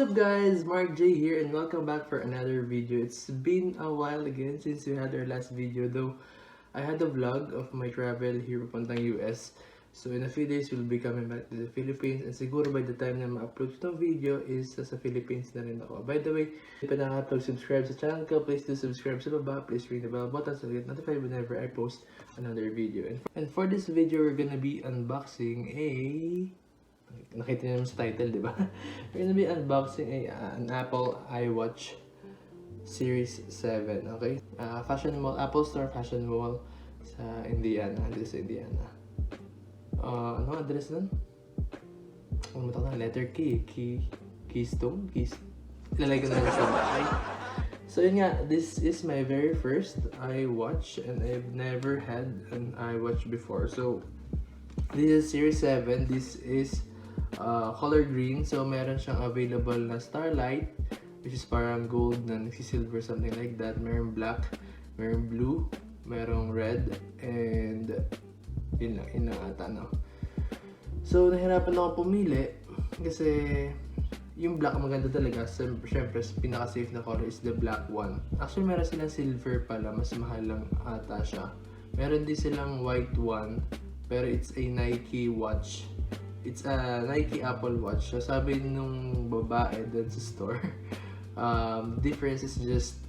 What's up guys, Markj here and welcome back for another video. It's been a while again since we had our last video, though I had a vlog of my travel here papuntang US. So in a few days, we'll be coming back to the Philippines and siguro by the time na ma-upload itong video is sa Philippines na rin ako. By the way, if pa nakapag-subscribe sa channel ko, please do subscribe sa baba, please ring the bell button so you get notified whenever I post another video. And for this video, we're gonna be unboxing nakita niyo naman sa title, di ba? We're gonna be unboxing an Apple Iwatch Series 7, okay? Fashion Mall, Apple Store Fashion Mall sa Indiana, dito sa Indiana. Ano address nun? Ano mo letter Keystone? Ilalagay ko na lang sa bahay. So yun nga, this is my very first iWatch and I've never had an iWatch before. So this is Series 7, this is color green, so meron siyang available na starlight which is parang gold na nagsisilver, something like that. Meron black, meron blue, meron red, and yun lang ata, no? So nahirapan ako pumili kasi yung black maganda talaga. Siyempre pinaka-safe na color is the black one. Actually meron silang silver pala, mas mahal lang ata siya. Meron din silang white one, pero it's a Nike watch. It's a Nike Apple Watch. So sabi nung babae doon sa store, difference is just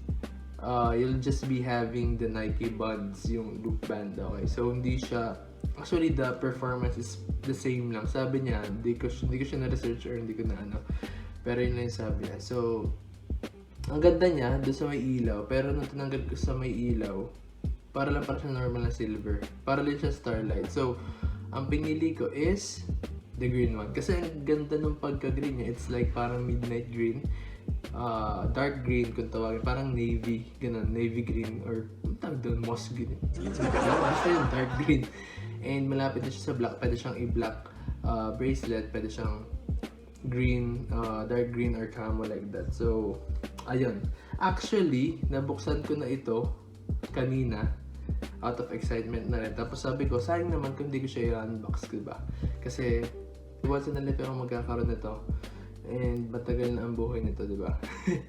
you'll just be having the Nike buds, yung loop band, okay? So hindi siya, actually the performance is the same lang. Sabi niya, hindi ko siya na-research or hindi ko na ano. Pero yun lang yung sabi niya. So ang ganda niya doon sa may ilaw, pero nung tinanggal ko sa may ilaw, para siya normal na silver. Para lang siya starlight. So ang pinili ko is the green one. Kasi ang ganda ng pagka-green niya. It's like parang midnight green. Dark green kung tawagin. Parang navy. Ganun. Navy green. Or tawag doon. Moss green. Basta yung dark green. And malapit na siya sa black. Pwede siyang i-black bracelet. Pwede siyang green, dark green or camo like that. So, ayun. Actually, nabuksan ko na ito kanina. Out of excitement na rin. Tapos sabi ko, sayang naman kung hindi ko siya i-unbox, diba? Kasi once in a lifetime ako magkakaroon nito and matagal na ang buhay nito, diba?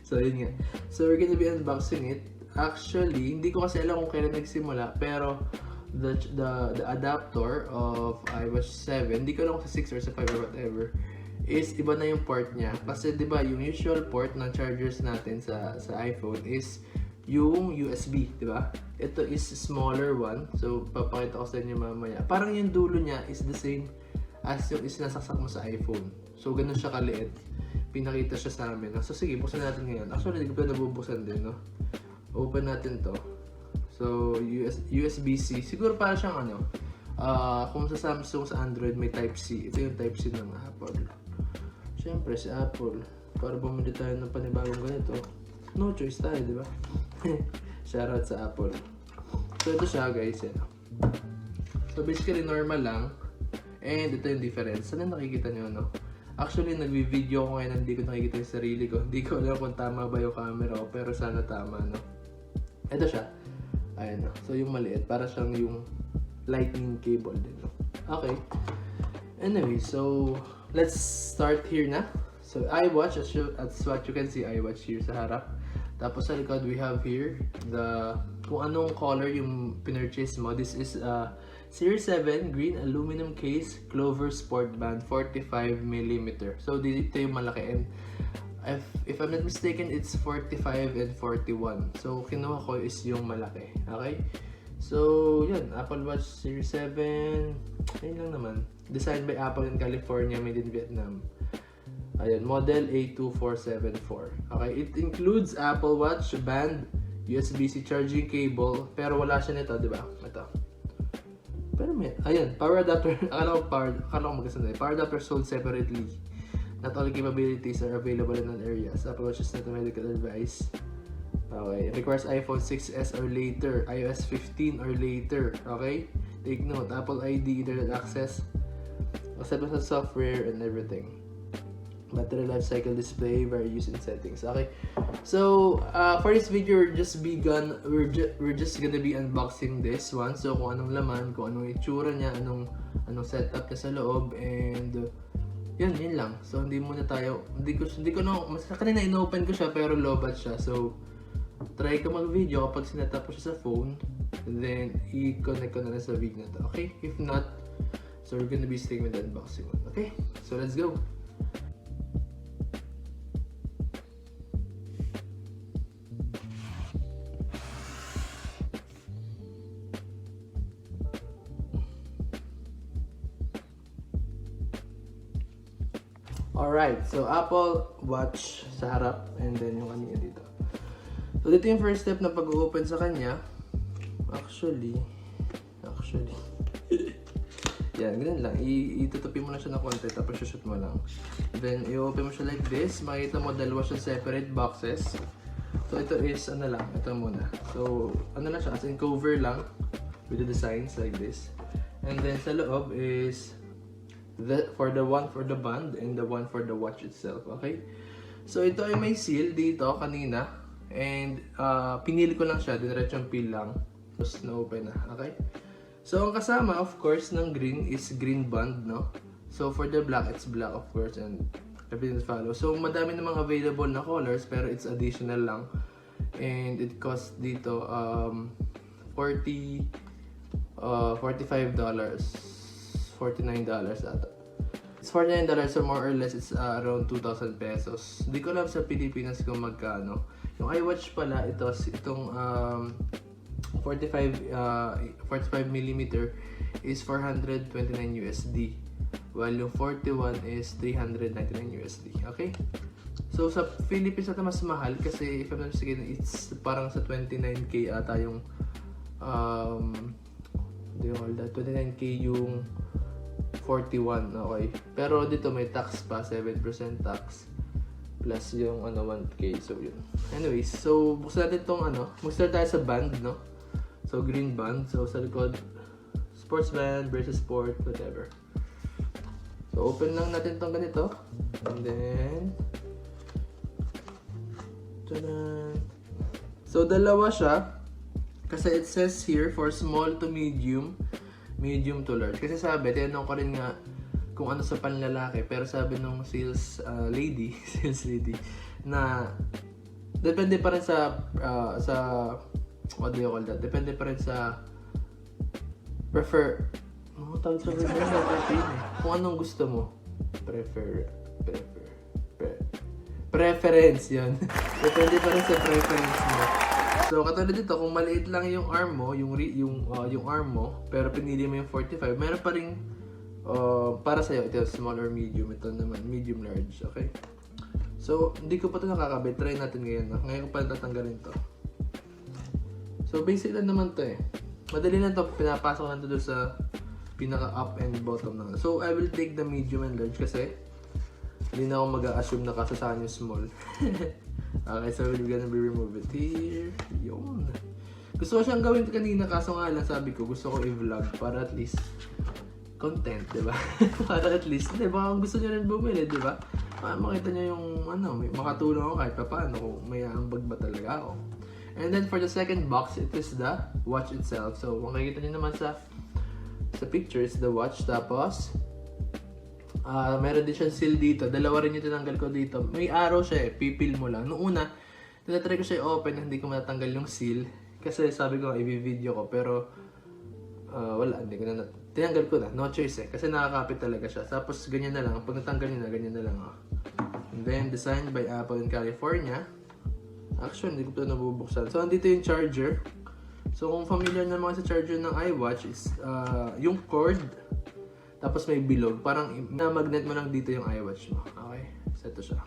So yun nga. So we're gonna be unboxing it. Actually, hindi ko kasi alam kung kailan nagsimula, pero the adapter of iWatch 7, hindi ko alam kung sa 6 or sa 5 or whatever, is iba na yung port niya. Kasi diba, yung usual port ng chargers natin sa iPhone is yung USB, diba? Ito is smaller one. So papakita ko sa inyo mamaya. Parang yung dulo niya is the same as yung isinasaksak mo sa iPhone. So ganun siya kaliit. Pinakita siya sa amin. So sige, buksan natin ngayon. Actually, hindi ko pa nabubuksan din, no? Open natin to. So USB-C. Siguro para siyang ano, kung sa Samsung, sa Android may Type-C. Ito yung Type-C ng Apple. Siyempre si Apple, para bumili tayo ng panibagong ganito, no choice tayo, di ba? Shoutout sa Apple. So ito siya guys, yan. So basically normal lang. And ito yung difference. Saan nakikita nyo, no? Actually, nagvi-video ko ngayon, hindi ko nakikita yung sarili ko. Hindi ko alam kung tama ba yung camera ko, pero sana tama, no? Ito siya. Ayan, no? So yung maliit, para siyang yung lightning cable din, no? Okay. Anyway, so let's start here na. So iWatch, as what you can see, iWatch here sa harap. Tapos sa likod, we have here kung anong color yung pinurchase mo. This is Series 7 green aluminum case Clover Sport Band 45mm. So dito yung malaki, and if I'm not mistaken, it's 45 and 41. So kinuha ko is yung malaki. Okay? So yun, Apple Watch Series 7. Ayun lang naman. Designed by Apple in California, made in Vietnam. Ayan, model A2474. Okay, it includes Apple Watch band, USB-C charging cable, pero wala siya nito, di ba? Ito. Pero may, ayan, power adapter. Akala ko magkasunod. Power adapter sold separately. Not all capabilities are available in all areas. Apple Watch is not a medical advice. Okay, it requires iPhone 6s or later, iOS 15 or later. Okay, take note, Apple ID, internet access, acceptance software, and everything. Battery life cycle display, various in settings. Okay, so for this video, we're just gonna be unboxing this one. So kung anong laman, kung anong itsura niya, anong setup niya sa loob, and yun lang. So hindi muna tayo, hindi ko na, mas kanina inopen ko siya pero lobat siya. So try ko mag-video kapag sinetap ko siya sa phone, and then i-connect ko na lang sa video na to. Okay? If not, so we're gonna be staying with the unboxing one. Okay? So let's go! Alright, so Apple Watch sa harap, and then yung kanina dito. So dito yung first step na pag-open sa kanya. Actually, yan, ganun lang. Itutupi mo lang siya ng konti, tapos shoot mo lang. Then, i-open mo siya like this. Makita mo dalawa siya separate boxes. So ito is, ano lang, ito muna. So, ano lang siya, as in cover lang, with the designs like this. And then sa loob is for the one for the band and the one for the watch itself, okay? So ito ay may seal dito kanina, and pinili ko lang siya, diretsong peel lang, tapos na-open na, okay? So ang kasama of course ng green is green band, no? So for the black, it's black of course, and everything follows. So madami namang available na colors, pero it's additional lang, and it costs dito $45, $49 ata. It's $49, so more or less it's around 2,000 pesos. Hindi ko alam sa Pilipinas kung magkano. Yung iWatch pala, itong 45mm is 429 USD. While yung 41 is 399 USD. Okay? So sa Philippines ata mas mahal kasi if I'm not mistaken, it's parang sa 29k ata yung do you call that? 29k yung 41, okay. Pero dito may tax pa, 7% tax plus yung 1k. So yun. Anyways, so buksan natin tong mag-start tayo sa band, no? So green band. So sa likod, sports band versus sport, whatever. So open lang natin tong ganito. And then tada! So dalawa siya. Kasi it says here for small to medium, medium to large. Kasi sabi, tinanong ko rin nga kung ano sa panlalaki, pero sabi nung sales lady, na depende pa rin sa what do you call that? Depende pa rin sa tawag sa kung anong gusto mo. Preference yun. Depende pa rin sa preference mo. So katulad dito, kung maliit lang yung arm mo, yung arm mo, pero pinili mo yung 45, meron pa ring para sa'yo, ito small or medium, ito naman medium large, okay? So hindi ko pa ito nakakabit, try natin ngayon, no? Ngayon ko pa tatanggalin to. So basic lang naman to eh. Madali lang to, pinapasok lang to doon sa pinaka up and bottom na. So I will take the medium and large kasi hindi na ako mag-a-assume na kasasahan yung small. Okay, so we're gonna remove it here. Yun. Gusto ko siyang gawin kanina, kaso nga lang sabi ko, gusto ko i-vlog para at least content, diba? Para at least, diba? Kung gusto niyo rin bumili, diba? Makita niyo yung, makatulong ako kahit pa paano kung may ambag ba talaga ako. And then for the second box, it is the watch itself. So, kung makikita niyo naman sa picture, it's the watch. Tapos, meron din siyang seal dito. Dalawa rin yung tinanggal ko dito. May arrow siya eh. Pipil mo lang. Noong una, tinatry ko siya i-open. Hindi ko matatanggal yung seal. Kasi sabi ko, i-video ko. Pero, wala. Hindi ko na. Tinanggal ko na. No choice eh. Kasi nakakapit talaga siya. Tapos, ganyan na lang. Pag natanggal niya na, ganyan na lang. And then, designed by Apple in California. Actually, hindi ko ito nabubuksan. So, andito yung charger. So, kung familiar naman sa charger ng iWatch is, yung cord, tapos may bilog. Parang na-magnet mo lang dito yung iWatch mo. Okay? So, ito siya.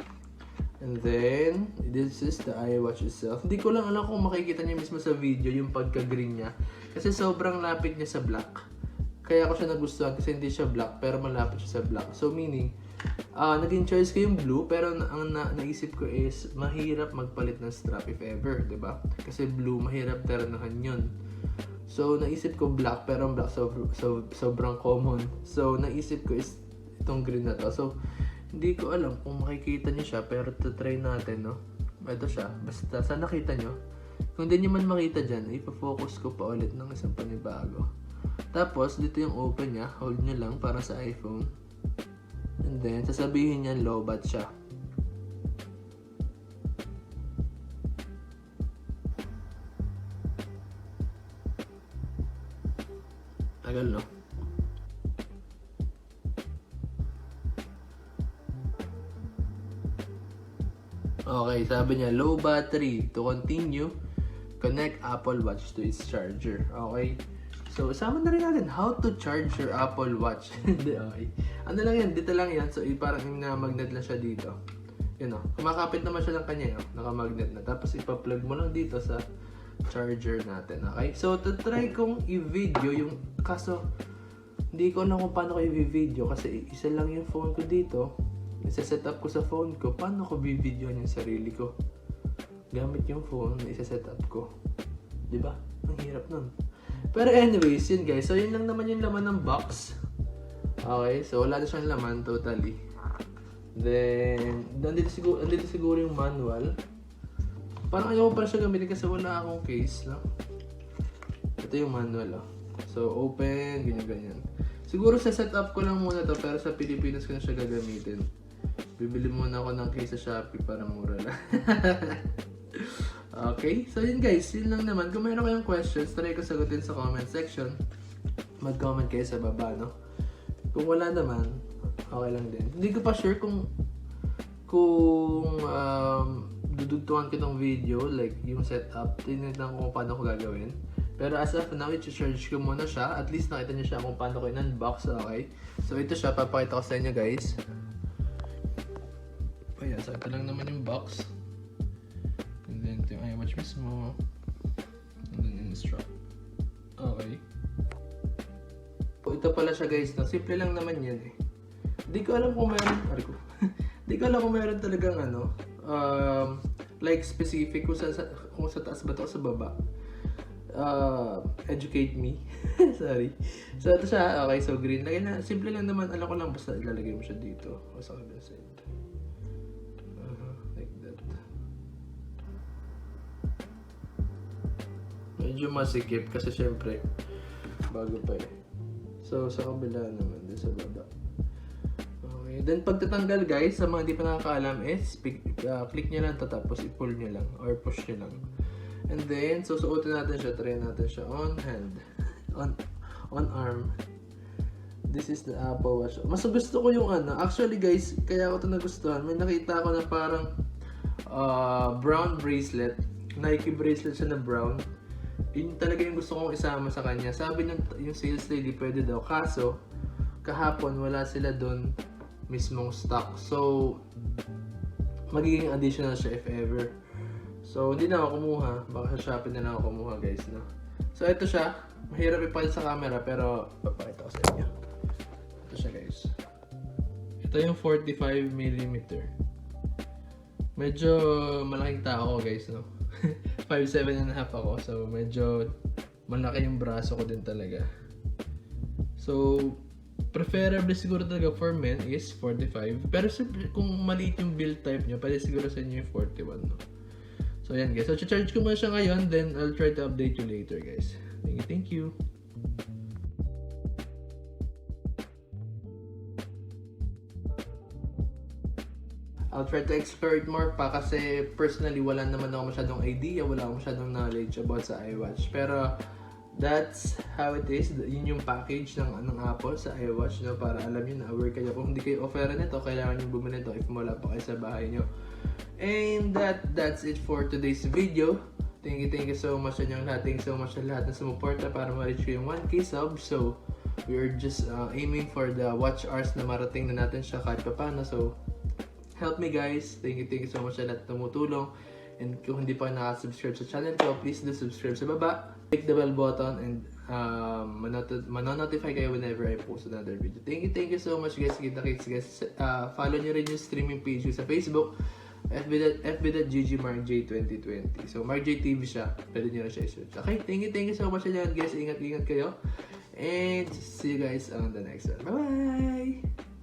And then, this is the iWatch itself. Hindi ko lang alam kung makikita niyo mismo sa video yung pagka-green niya. Kasi sobrang lapit niya sa black. Kaya ako siya nagustuhan kasi hindi siya black, pero malapit siya sa black. So, meaning, naging choice ko yung blue, pero ang naisip ko is, mahirap magpalit ng strap if ever, diba? Kasi blue, mahirap ternohan yun. So, naisip ko black, pero ang black sobrang common. So, naisip ko is itong green na to. So, hindi ko alam kung makikita niyo siya, pero try natin, no? Ito siya. Basta, saan nakita nyo? Kung hindi nyo man makita dyan, ipafocus ko pa ulit ng isang panibago. Tapos, dito yung open niya. Hold nyo lang para sa iPhone. And then, sasabihin niya lowbat siya. Tagal, no? Okay, sabi niya, low battery. To continue, connect Apple Watch to its charger. Okay? So, isama na rin natin how to charge your Apple Watch. Hindi, okay. Ano lang yan, dito lang yan. So, parang magnet lang siya dito. Yun o. Kumakapit naman siya ng kanya, no? Naka-magnet na. Tapos, ipa-plug mo lang dito sa charger natin. Okay? So, try kong i-video yung... Kaso, hindi ko alam kung paano ko i-video kasi isa lang yung phone ko dito. Isa-set up ko sa phone ko. Paano ko i-videoan yung sarili ko? Gamit yung phone na isa-set up ko. Diba? Ang hirap nun. Pero anyways, yun guys. So, yun lang naman yung laman ng box. Okay? So, wala na siyang laman totally. Then, nandito siguro yung manual. Parang ayaw ko pa siya gamitin kasi wala akong case lang. Ito yung manual, oh. So, open, ganyan-ganyan. Siguro sa setup ko lang muna to, pero sa Pilipinas ko na siya gagamitin. Bibili muna ako ng case sa Shopee para mura lang. Okay, so yun guys, yun lang naman. Kung mayroon kayong questions, try ko sagutin sa comment section. Mag-comment kayo sa baba, no? Kung wala naman, okay lang din. Hindi ko pa sure kung dudugtungan ko itong video, like yung setup, tinignan ko kung paano ko gagawin. Pero as of now, i-charge ko muna siya. At least nakita niyo siya kung paano ko in-unbox, okay? So ito siya, papakita ko sa inyo guys. Ayan, so ito lang naman yung box. And then ito yung iWatch mismo. And then yung strap. Okay. Ito pala siya guys, no? Simple lang naman yan eh. Hindi ko alam kung meron, hindi ko alam kung meron talagang like specific kung sa taas ba ito o sa baba. Educate me. Sorry. So ito siya, okay, so green. Simple lang naman, alam ko lang basta ilalagay mo siya dito. O sa kabilang side. Like that. Medyo masikip kasi syempre bago pa eh. So sa kabila naman, din sa baba. Okay, then pagtatanggal guys, sa mga hindi pa nakakaalam is click nyo lang ito tapos i-pull nyo lang or push nyo lang. And then, susuotin natin siya, try natin siya on hand, on arm. This is the Apple Watch. Mas gusto ko yung actually guys, kaya ako ito nagustuhan. May nakita ko na parang brown bracelet, Nike bracelet siya na brown. Yun talaga yung gusto kong isama sa kanya. Sabi yung sales lady, pwede daw. Kaso, kahapon wala sila doon mismong stock. So, magiging additional siya if ever. So, hindi na ako kumuha. Baka sa Shopee na lang ako kumuha guys, no? So, ito siya. Mahirap ipakita sa camera pero papakita ko sa inyo. Ito siya guys. Ito yung 45mm. Medyo malaking tao ko guys, no? 5'7.5" ako. So, medyo malaki yung braso ko din talaga. So, preferably siguro talaga for men is 45. Pero kung maliit yung build type nyo, pwede siguro sa inyo yung 41, no? So, yan guys. So, charge ko muna siya ngayon. Then, I'll try to update you later guys. Thank you. I'll try to explore it more pa kasi personally wala naman ako masyadong idea, wala akong masyadong knowledge about sa iWatch. Pero that's how it is. Yun yung package ng Apple sa iWatch, no? Para alam nyo na aware kayo. Kung hindi kayo offer nito, kailangan nyo bumili nito if wala pa kayo sa bahay nyo. And that's it for today's video. Thank you so much sa inyong lahat. Thank you so much sa lahat na sumuporta para ma-reach ko yung 1K subs. So, we are just aiming for the watch hours na marating na natin siya kahit pa paano. So, help me guys. Thank you so much sa lahat na tumutulong. And kung hindi pa nakasubscribe sa channel ko, please do subscribe sa baba. Click the bell button and manonotify kayo whenever I post another video. Thank you so much guys. Kita-kits guys. Follow nyo rin yung streaming page ko sa Facebook. fb.gg Markj 2020. So, Markj TV siya. Pwede nyo na siya i-search. Okay, thank you so much sa lahat guys. Ingat kayo. And see you guys on the next one. Bye-bye!